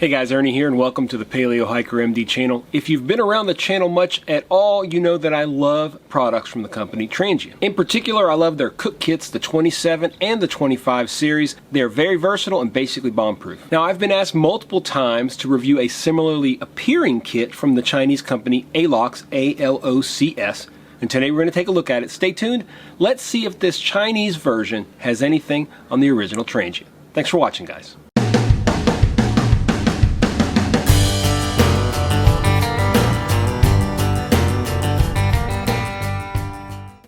Hey guys, Ernie here and welcome to the Paleo Hiker MD channel. If you've been around the channel much at all, you know that I love products from the company TRANGIA. In particular, I love their cook kits, the 27 and the 25 series. They're very versatile and basically bomb-proof. Now, I've been asked multiple times to review a similarly appearing kit from the Chinese company ALOCS, A-L-O-C-S. And today we're going to take a look at it. Stay tuned. Let's see if this Chinese version has anything on the original TRANGIA. Thanks for watching, guys.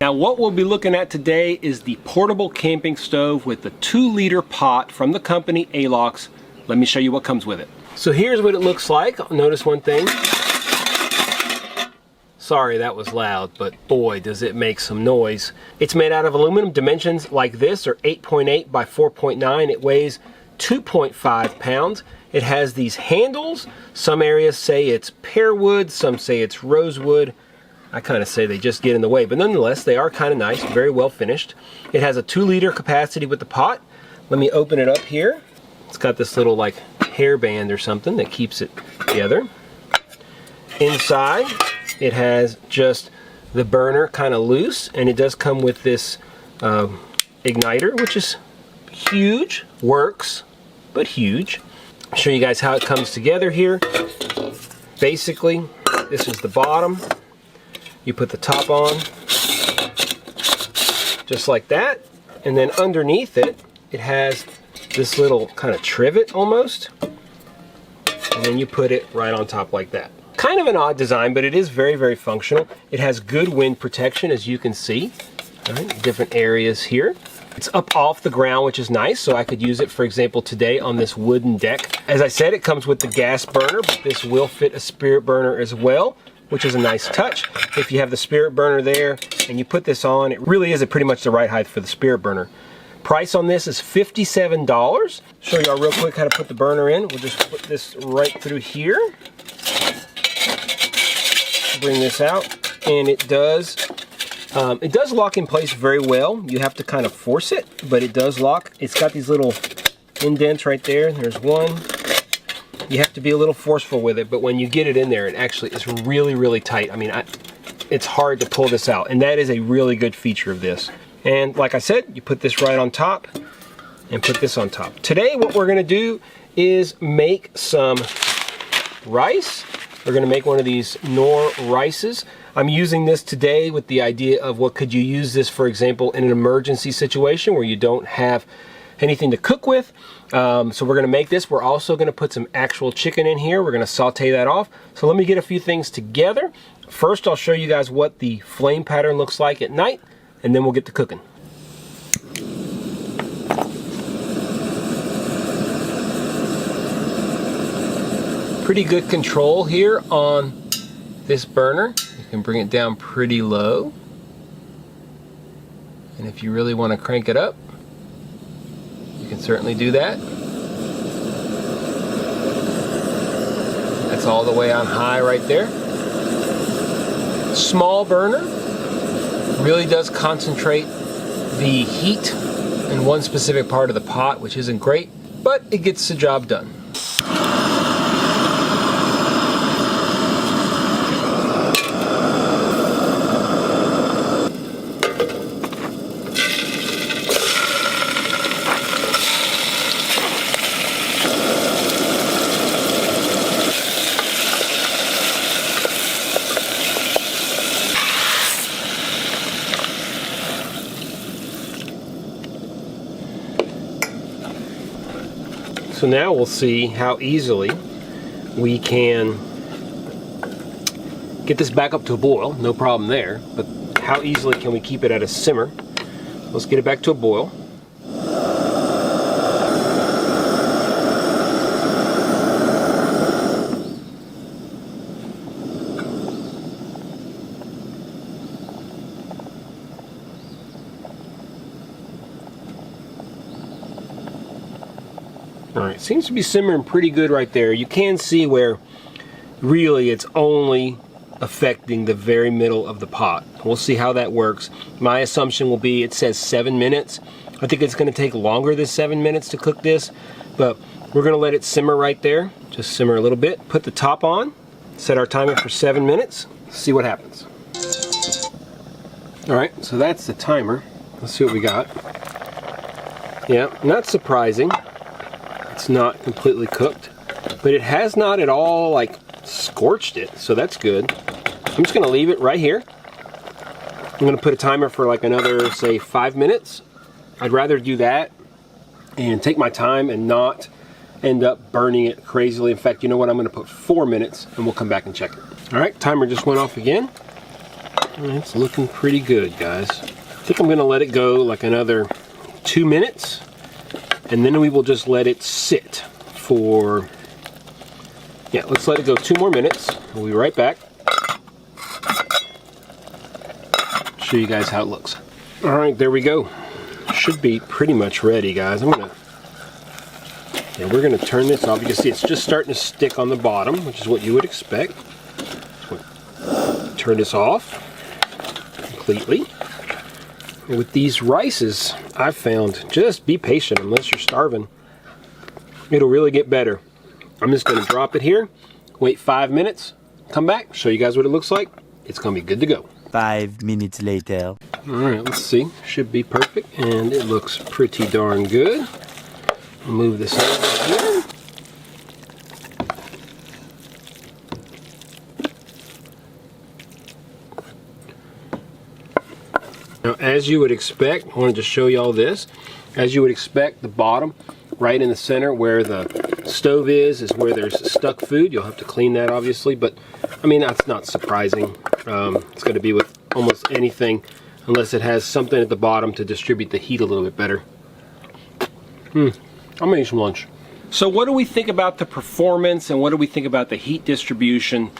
Now what we'll be looking at today is the portable camping stove with the 2-liter pot from the company ALOCS. Let me show you what comes with it. So here's what it looks like. Notice one thing. Sorry that was loud, but boy does it make some noise. It's made out of aluminum. Dimensions like this are 8.8 by 4.9. It weighs 2.5 pounds. It has these handles. Some areas say it's pear wood, some say it's rosewood. I kind of say they just get in the way, but nonetheless, they are kind of nice, very well finished. It has a 2-liter capacity with the pot. Let me open it up here. It's got this little like hairband or something that keeps it together. Inside, it has just the burner kind of loose, and it does come with this igniter, which is huge, works, but huge. I'll show you guys how it comes together here. Basically, this is the bottom. You put the top on, just like that, and then underneath it, it has this little kind of trivet almost, and then you put it right on top like that. Kind of an odd design, but it is very, very functional. It has good wind protection, as you can see. All right, different areas here. It's up off the ground, which is nice, so I could use it, for example, today on this wooden deck. As I said, it comes with the gas burner, but this will fit a spirit burner as well, which is a nice touch. If you have the spirit burner there and you put this on, it really is pretty much the right height for the spirit burner. Price on this is $57. Show y'all real quick how to put the burner in. We'll just put this right through here. Bring this out, and it does lock in place very well. You have to kind of force it, but it does lock. It's got these little indents right there. There's one. You have to be a little forceful with it, but when you get it in there, it actually is really, really tight. I mean, it's hard to pull this out, and that is a really good feature of this. And like I said, you put this right on top and put this on top. Today, what we're gonna do is make some rice. We're gonna make one of these nor rices. I'm using this today with the idea of what could you use this, for example, in an emergency situation where you don't have anything to cook with. So we're gonna make this. We're also gonna put some actual chicken in here. We're gonna saute that off. So let me get a few things together. First, I'll show you guys what the flame pattern looks like at night, and then we'll get to cooking. Pretty good control here on this burner. You can bring it down pretty low. And if you really wanna crank it up, you can certainly do that. That's all the way on high right there. Small burner. Really does concentrate the heat in one specific part of the pot, which isn't great, but it gets the job done. So now we'll see how easily we can get this back up to a boil, no problem there, but how easily can we keep it at a simmer? Let's get it back to a boil. Alright, seems to be simmering pretty good right there. You can see where really it's only affecting the very middle of the pot. We'll see how that works. My assumption will be, it says 7 minutes. I think it's going to take longer than 7 minutes to cook this, but We're gonna let it simmer right there. Just simmer a little bit. Put the top on, set our timer for 7 minutes, see what happens. All right, so that's the timer. Let's see what we got. Yeah, not surprising. It's not completely cooked, but it has not at all like scorched it, so that's good. I'm just gonna leave it right here. I'm gonna put a timer for like another, say, 5 minutes. I'd rather do that and take my time and not end up burning it crazily. In fact, you know what? I'm gonna put 4 minutes and we'll come back and check it. All right, timer just went off again. It's looking pretty good, guys. I think I'm gonna let it go like another 2 minutes, and then we will just let it sit for, yeah, let's let it go 2 more minutes. We'll be right back. Show you guys how it looks. All right, there we go. Should be pretty much ready, guys. We're gonna turn this off. You can see it's just starting to stick on the bottom, which is what you would expect. Turn this off completely. And with these rices, I've found, just be patient unless you're starving. It'll really get better. I'm just gonna drop it here, wait 5 minutes, come back, show you guys what it looks like. It's gonna be good to go. 5 minutes later. All right, let's see. Should be perfect, and it looks pretty darn good. Move this over here. Now, as you would expect, I wanted to show you all this. As you would expect, the bottom, right in the center where the stove is where there's stuck food. You'll have to clean that, obviously, but I mean, that's not surprising. It's going to be with almost anything, unless it has something at the bottom to distribute the heat a little bit better. I'm gonna eat some lunch. So what do we think about the performance and what do we think about the heat distribution?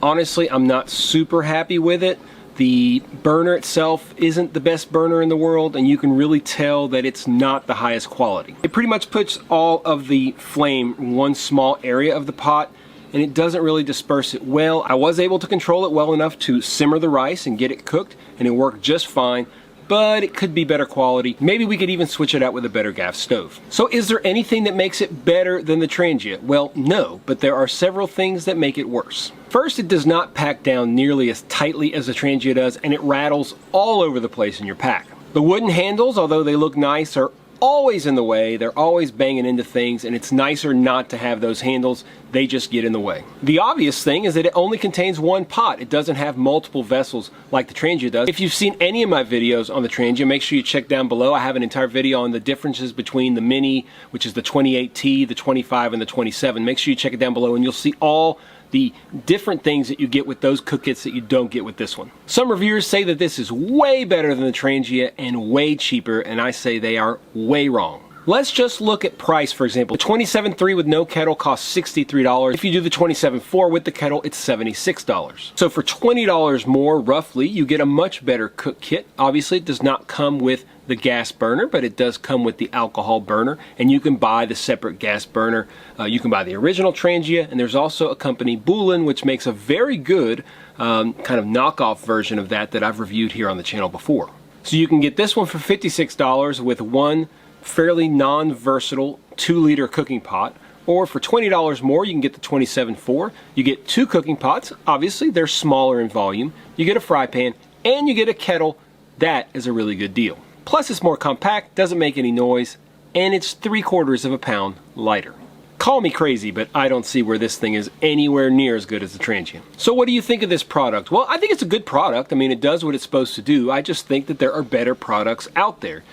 Honestly, I'm not super happy with it. The burner itself isn't the best burner in the world, and you can really tell that it's not the highest quality. It pretty much puts all of the flame in one small area of the pot, and it doesn't really disperse it well. I was able to control it well enough to simmer the rice and get it cooked, and it worked just fine, but it could be better quality. Maybe we could even switch it out with a better gas stove. So is there anything that makes it better than the TRANGIA? Well, no, but there are several things that make it worse. First, it does not pack down nearly as tightly as the TRANGIA does, and it rattles all over the place in your pack. The wooden handles, although they look nice, are always in the way. They're always banging into things, and it's nicer not to have those handles. They just get in the way. The obvious thing is that it only contains one pot. It doesn't have multiple vessels like the TRANGIA does. If you've seen any of my videos on the TRANGIA, make sure you check down below. I have an entire video on the differences between the Mini, which is the 28T, the 25, and the 27. Make sure you check it down below, and you'll see all the different things that you get with those cook kits that you don't get with this one. Some reviewers say that this is way better than the TRANGIA and way cheaper, and I say they are way wrong. Let's just look at price, for example. The 27.3 with no kettle costs $63. If you do the 27.4 with the kettle, it's $76. So for $20 more, roughly, you get a much better cook kit. Obviously, it does not come with the gas burner, but it does come with the alcohol burner, and you can buy the separate gas burner. You can buy the original TRANGIA, and there's also a company, Bullen, which makes a very good kind of knockoff version of that I've reviewed here on the channel before. So you can get this one for $56 with one fairly non-versatile 2-liter cooking pot, or for $20 more you can get the 27.4. You get 2 cooking pots. Obviously they're smaller in volume. You get a fry pan and you get a kettle. That is a really good deal. Plus it's more compact, doesn't make any noise, and it's 3/4 pounds lighter. Call me crazy, but I don't see where this thing is anywhere near as good as the TRANGIA. So what do you think of this product? Well, I think it's a good product. I mean, it does what it's supposed to do. I just think that there are better products out there.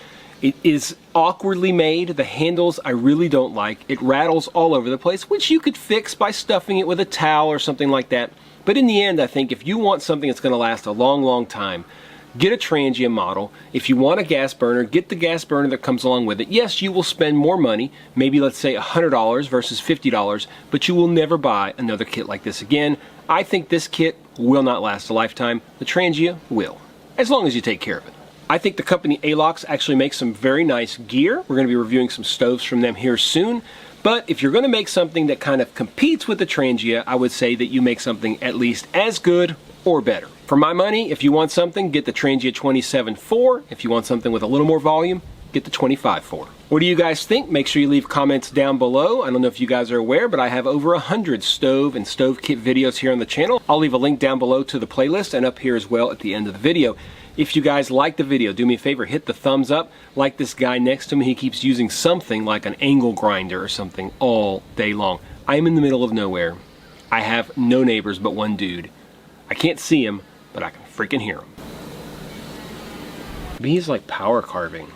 It is awkwardly made. The handles I really don't like. It rattles all over the place, which you could fix by stuffing it with a towel or something like that. But in the end, I think if you want something that's going to last a long, long time, get a TRANGIA model. If you want a gas burner, get the gas burner that comes along with it. Yes, you will spend more money, maybe let's say $100 versus $50, but you will never buy another kit like this again. I think this kit will not last a lifetime. The TRANGIA will, as long as you take care of it. I think the company ALOCS actually makes some very nice gear. We're going to be reviewing some stoves from them here soon. But if you're going to make something that kind of competes with the TRANGIA, I would say that you make something at least as good or better. For my money, if you want something, get the TRANGIA 27.4. If you want something with a little more volume, get the 25 for. What do you guys think? Make sure you leave comments down below. I don't know if you guys are aware, but I have over 100 stove and stove kit videos here on the channel. I'll leave a link down below to the playlist and up here as well at the end of the video. If you guys like the video, do me a favor, hit the thumbs up. Like this guy next to me, he keeps using something like an angle grinder or something all day long. I'm in the middle of nowhere. I have no neighbors but one dude. I can't see him, but I can freaking hear him. He's like power carving.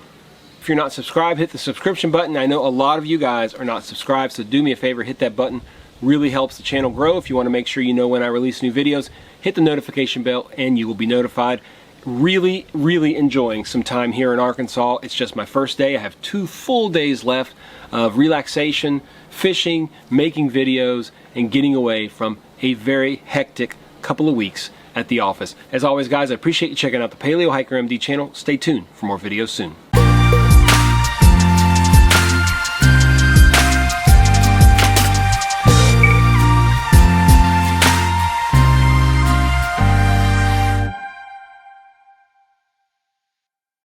If you're not subscribed, hit the subscription button. I know a lot of you guys are not subscribed, so do me a favor, hit that button. Really helps the channel grow. If you want to make sure you know when I release new videos, hit the notification bell and you will be notified. Really, really enjoying some time here in Arkansas. It's just my first day. I have 2 full days left of relaxation, fishing, making videos, and getting away from a very hectic couple of weeks at the office. As always, guys, I appreciate you checking out the Paleo Hiker MD channel. Stay tuned for more videos soon.